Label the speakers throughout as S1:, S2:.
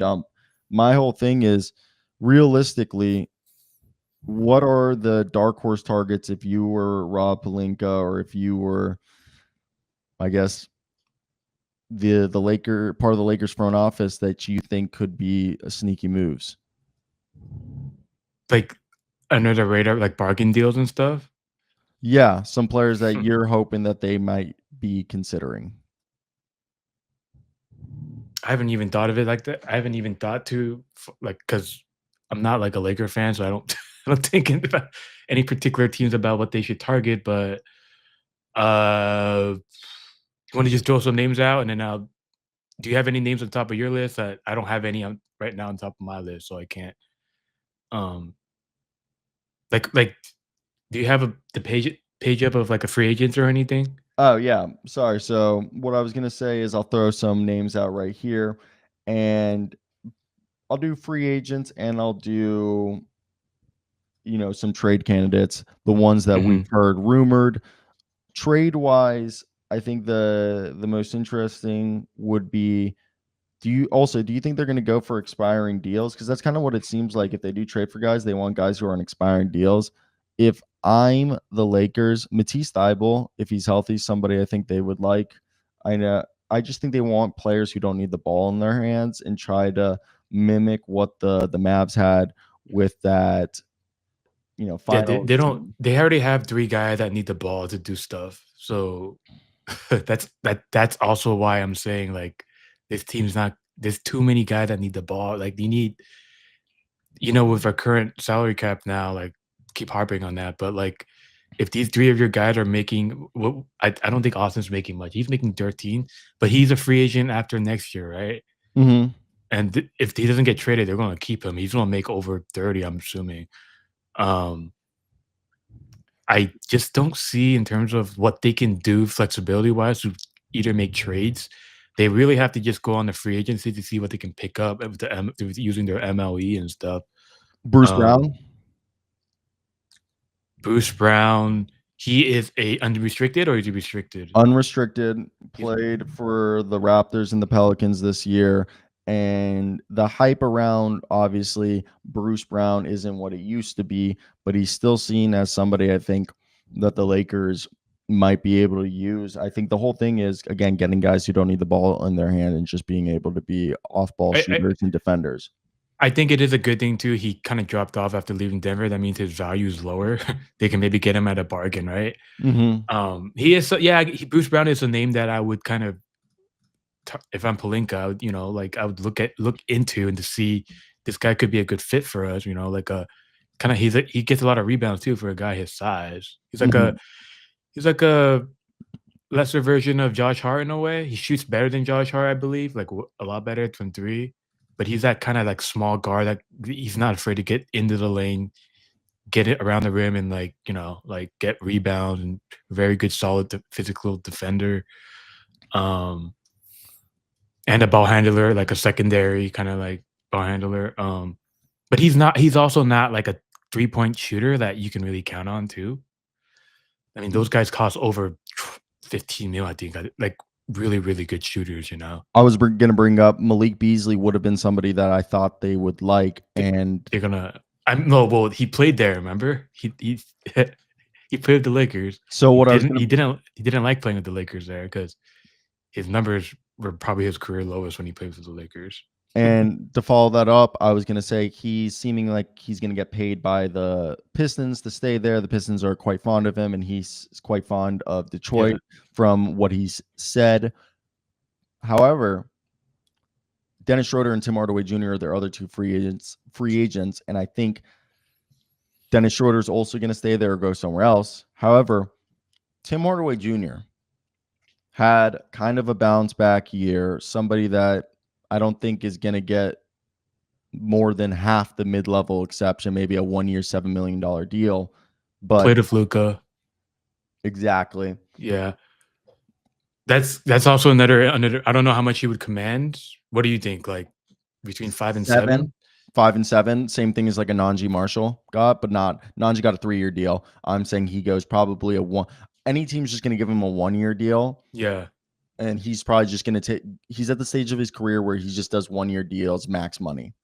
S1: dump. My whole thing is, realistically, what are the dark horse targets if you were Rob Pelinka, or if you were, I guess, the part of the Lakers front office, that you think could be sneaky moves?
S2: Like under the radar, like bargain deals and stuff.
S1: Yeah, some players that you're hoping that they might be considering.
S2: I haven't even thought of it like that. I haven't even thought to because I'm not like a Laker fan, so I don't I don't think about any particular teams about what they should target. But you want to just throw some names out, and then do you have any names on top of your list? I don't have any right now on top of my list, so I can't. Um, like, do you have the page up of like a free agents or anything?
S1: Oh, yeah. Sorry. So what I was going to say is, I'll throw some names out right here, and I'll do free agents, and I'll do, some trade candidates, the ones that we've heard rumored. Trade wise, I think the most interesting would be, do you think they're going to go for expiring deals? Because that's kind of what it seems like. If they do trade for guys, they want guys who are on expiring deals. If I'm the Lakers, Matisse Thybulle, if he's healthy, somebody I think they would like. I just think they want players who don't need the ball in their hands, and try to mimic what the Mavs had with that,
S2: Yeah,
S1: final.
S2: they don't. They already have 3 guys that need the ball to do stuff. So that's also why I'm saying like this team's not. There's too many guys that need the ball. Like you need, with our current salary cap now, like keep harping on that, but like if these 3 of your guys are making, I don't think Austin's making much. He's making 13, but he's a free agent after next year, right?
S1: Mhm.
S2: And if he doesn't get traded, they're going to keep him. He's going to make over 30, I'm assuming. I just don't see in terms of what they can do flexibility-wise to either make trades. They really have to just go on the free agency to see what they can pick up with using their MLE and stuff.
S1: Bruce
S2: Um,
S1: Brown.
S2: Bruce Brown, he is a unrestricted or is he restricted?
S1: Unrestricted, played for the Raptors and the Pelicans this year. And the hype around, obviously, Bruce Brown isn't what it used to be, but he's still seen as somebody I think that the Lakers might be able to use. I think the whole thing is, again, getting guys who don't need the ball in their hand, and just being able to be off-ball shooters and defenders.
S2: I think it is a good thing too. He kind of dropped off after leaving Denver. That means his value is lower. They can maybe get him at a bargain, right? He is, Bruce Brown is a name that I would kind of, if I'm Pelinka, I would, like I would look into and to see this guy could be a good fit for us. Like a kind of he gets a lot of rebounds too for a guy his size. He's like a lesser version of Josh Hart in a way. He shoots better than Josh Hart, I believe, like a lot better from 3. But he's that kind of like small guard that he's not afraid to get into the lane, get it around the rim, and like get rebounds, and very good, solid physical defender. And a ball handler, like a secondary kind of like ball handler. But he's also not like a 3-point shooter that you can really count on too. I mean, those guys cost over 15 mil, I think. Like really, really good shooters,
S1: I was going to bring up Malik Beasley would have been somebody that I thought they would like, and
S2: they're gonna. Well, he played there. Remember, he he played with the Lakers.
S1: So what
S2: he didn't like playing with the Lakers there because his numbers were probably his career lowest when he played with the Lakers.
S1: And to follow that up, I was going to say he's seeming like he's going to get paid by the Pistons to stay there. The Pistons are quite fond of him, and he's quite fond of Detroit from what he's said. However, Dennis Schroeder and Tim Hardaway Jr. are their other 2 free agents, and I think Dennis Schroeder is also going to stay there or go somewhere else. However, Tim Hardaway Jr. had kind of a bounce back year, somebody that I don't think is going to get more than half the mid-level exception, maybe a 1-year, $7 million deal. But
S2: played with Luka.
S1: Exactly.
S2: Yeah. That's also another. I don't know how much he would command. What do you think? Like between 5 and 7?
S1: 5 and 7, same thing as like a Nanji Marshall got, but not Nanji got a 3-year deal. I'm saying he goes probably a 1. Any team's just going to give him a 1-year deal.
S2: Yeah.
S1: and he's probably just going to take. He's at the stage of his career where he just does 1-year deals, max money.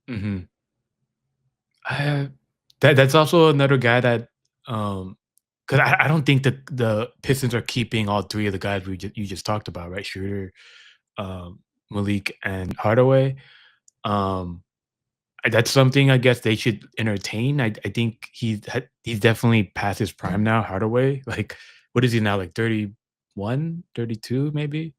S2: Mm-hmm. That's also another guy that, because I don't think the Pistons are keeping all three of the guys you just talked about, right? Shooter, Malik, and Hardaway. Um, that's something I guess they should entertain. I think he's definitely past his prime now. Hardaway, like, what is he now? Like 31, 32, maybe,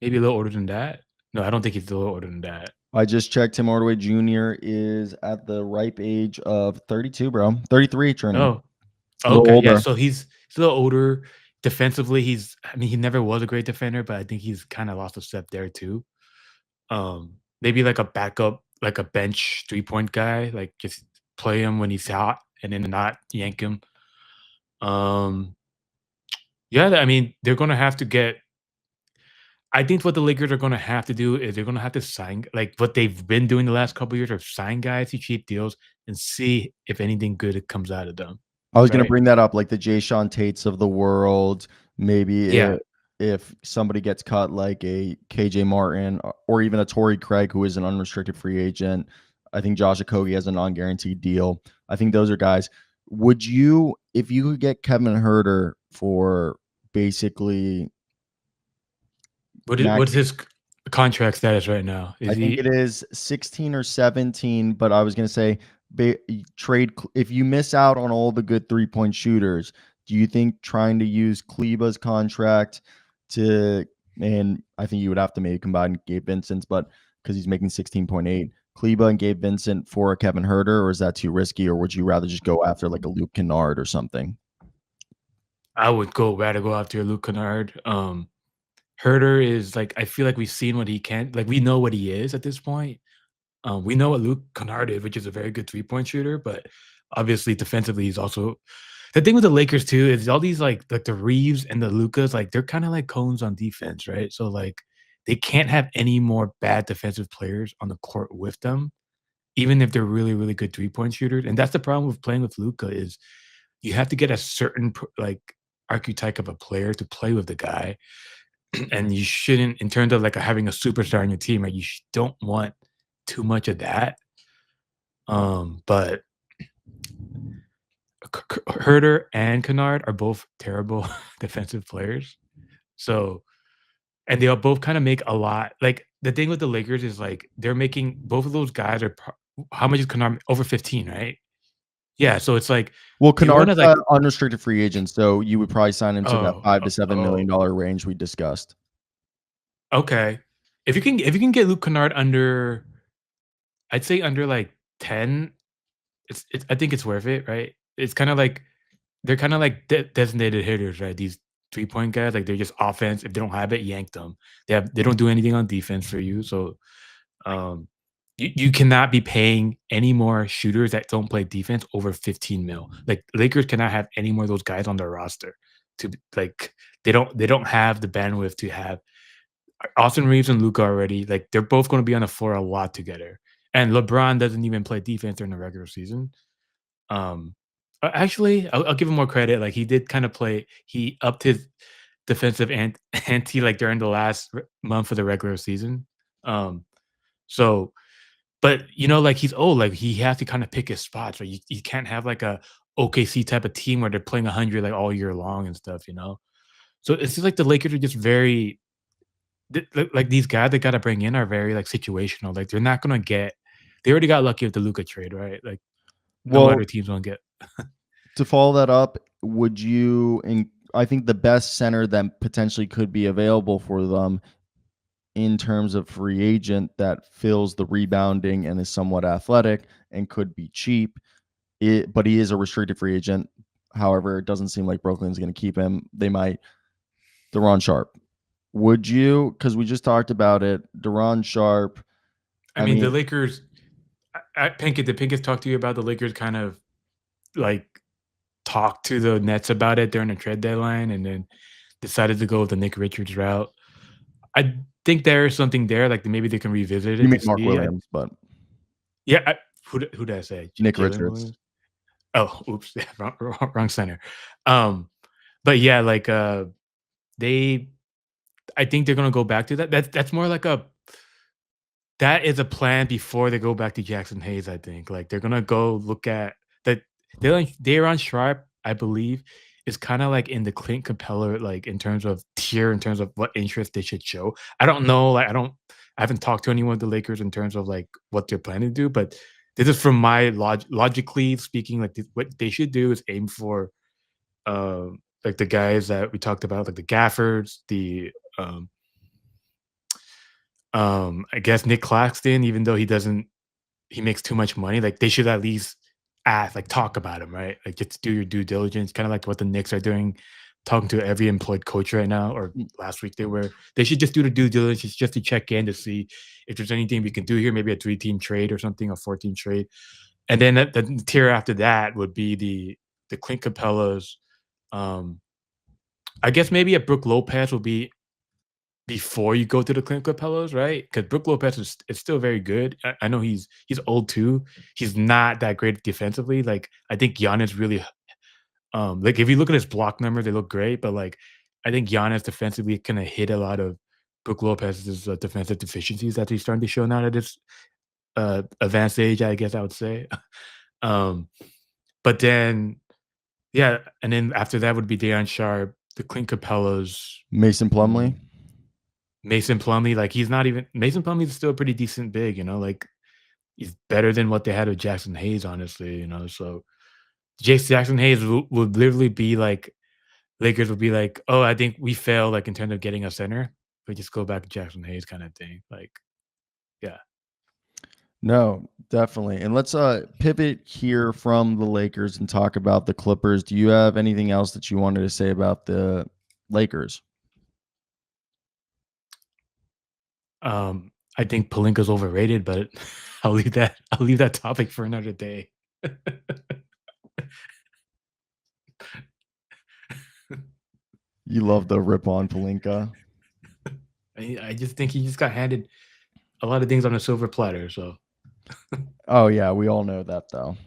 S2: maybe a little older than that. No, I don't think he's a little older than that.
S1: I just checked. Tim Hardaway Jr. is at the ripe age of 32, bro. 33 turning.
S2: Oh,
S1: A little
S2: okay, yeah.
S1: older.
S2: So he's a little older. Defensively, I mean, he never was a great defender, but I think he's kind of lost a step there too. Maybe like a backup, like a bench 3-point guy, like just play him when he's hot and then not yank him. Yeah, I mean, they're gonna have to get. I think what the Lakers are gonna have to do is they're gonna have to sign, like what they've been doing the last couple of years, or sign guys to cheap deals and see if anything good comes out of them.
S1: I was going to
S2: Right?
S1: bring that up, like the Jay Sean Tates of the world. Maybe
S2: Yeah.
S1: if somebody gets cut, like a KJ Martin or even a Torrey Craig, who is an unrestricted free agent. I think Josh Okogie has a non-guaranteed deal. I think those are guys. Would you, if you could get Kevin Huerter for basically
S2: What's his contract status right now?
S1: I think it is 16 or 17, but I was going to say trade if you miss out on all the good 3-point shooters. Do you think trying to use Kleba's contract to, and I think you would have to maybe combine Gabe Vincent's, but because he's making 16.8, Kleba and Gabe Vincent for a Kevin Huerter, or is that too risky, or would you rather just go after like a Luke Kennard or something?
S2: I would rather go after Luke Kennard. Huerter is like, I feel like we've seen what he can. Like, we know what he is at this point. We know what Luke Kennard is, which is a very good 3-point shooter, but obviously defensively, he's also the thing with the Lakers too is all these like the Reeves and the Lucas, like they're kind of like cones on defense, right? So like they can't have any more bad defensive players on the court with them, even if they're really, really good 3-point shooters. And that's the problem with playing with Luka is you have to get a certain like archetype of a player to play with the guy. And you shouldn't, in terms of like having a superstar on your team, right? You don't want too much of that. But Herder and Canard are both terrible defensive players. So, and they'll both kind of make a lot. Like the thing with the Lakers is like they're making both of those guys are how much is Canard? Over 15, right? Yeah. So it's like,
S1: well,
S2: you want
S1: Kennard's
S2: to like
S1: unrestricted free agent, so you would probably sign him to that
S2: oh
S1: $5 to $7 million range we discussed.
S2: okay. If you can get Luke Kennard under, I'd say under like 10, it's I think it's worth it, right? It's kind of like they're kind of like designated hitters, right? These 3-point guys, like they're just offense. If they don't have it, yank them. They don't do anything on defense for you. So um you cannot be paying any more shooters that don't play defense over 15 mil. Like Lakers cannot have any more of those guys on their roster to like they don't have the bandwidth to have Austin Reeves and Luka already. Like they're both going to be on the floor a lot together. And LeBron doesn't even play defense during the regular season. Um, actually, I'll give him more credit. Like he did kind of play. He upped his defensive ante like during the last month of the regular season. So, but like he's old. Like he has to kind of pick his spots. Right, you can't have like a OKC type of team where they're playing 100 like all year long and stuff. So it's just like the Lakers are just very like these guys they got to bring in are very like situational. Like they're not gonna get. They already got lucky with the Luka trade, right? Like no
S1: Well,
S2: other teams won't get.
S1: to follow that up, would you, and I think the best center that potentially could be available for them in terms of free agent that fills the rebounding and is somewhat athletic and could be cheap, but he is a restricted free agent. However, it doesn't seem like Brooklyn's going to keep him. They might. De'Ron Sharp. Would you, because we just talked about it, De'Ron Sharp.
S2: I mean, the Lakers, Pinkett, did Pinkett talk to you about the Lakers kind of like talk to the Nets about it during the trade deadline and then decided to go with the Nick Richards route? I think there is something there. Like maybe they can revisit it.
S1: You mean Mark Williams, but
S2: yeah, who did I say?
S1: Nick
S2: Jalen
S1: Richards.
S2: Williams? Oh, oops, wrong center. But yeah, like I think they're gonna go back to that. That's more like that is a plan before they go back to Jackson Hayes, I think. Like, they're gonna go look at that. They're on Sharp, I believe, is kinda like in the Clint Capela, like, in terms of tier, in terms of what interest they should show. I don't know, like, I haven't talked to anyone at the Lakers in terms of, like, what they're planning to do, but this is from my logically speaking, like, what they should do is aim for, like, the guys that we talked about, like the Gaffords, um I guess Nick Claxton, even though he makes too much money, like, they should at least ask, like, talk about him, right? Like, just do your due diligence, kinda like what the Knicks are doing, talking to every employed coach right now, or last week they should just do the due diligence just to check in to see if there's anything we can do here, maybe a 3-team trade or something, a 4-team trade. And then the tier after that would be the Clint Capelas. Um, I guess maybe a Brook Lopez will be before you go to the Clint Capelas, right? Because Brook Lopez is still very good. I know he's old too. He's not that great defensively. Like, I think Giannis really, like, if you look at his block numbers, they look great, but, like, I think Giannis defensively kinda hit a lot of Brook Lopez's, defensive deficiencies that he's starting to show now at this, advanced age, I guess I would say. Um, but then, yeah, and then after that would be Deion Sharp, the Clint Capelas,
S1: Mason Plumlee.
S2: Mason Plumlee. Like, he's not even Mason Plumlee is still a pretty decent big, like, he's better than what they had with Jackson Hayes, honestly. So Jackson Hayes would literally be like, Lakers would be like, "Oh, I think we failed, like, in terms of getting a center. We just go back to Jackson Hayes kind of thing." Like, yeah.
S1: No, definitely. And let's pivot here from the Lakers and talk about the Clippers. Do you have anything else that you wanted to say about the Lakers?
S2: I think Pelinka's overrated, but I'll leave that topic for another day.
S1: You love the rip on Pelinka.
S2: I just think he just got handed a lot of things on a silver platter, so
S1: Oh yeah, we all know that though.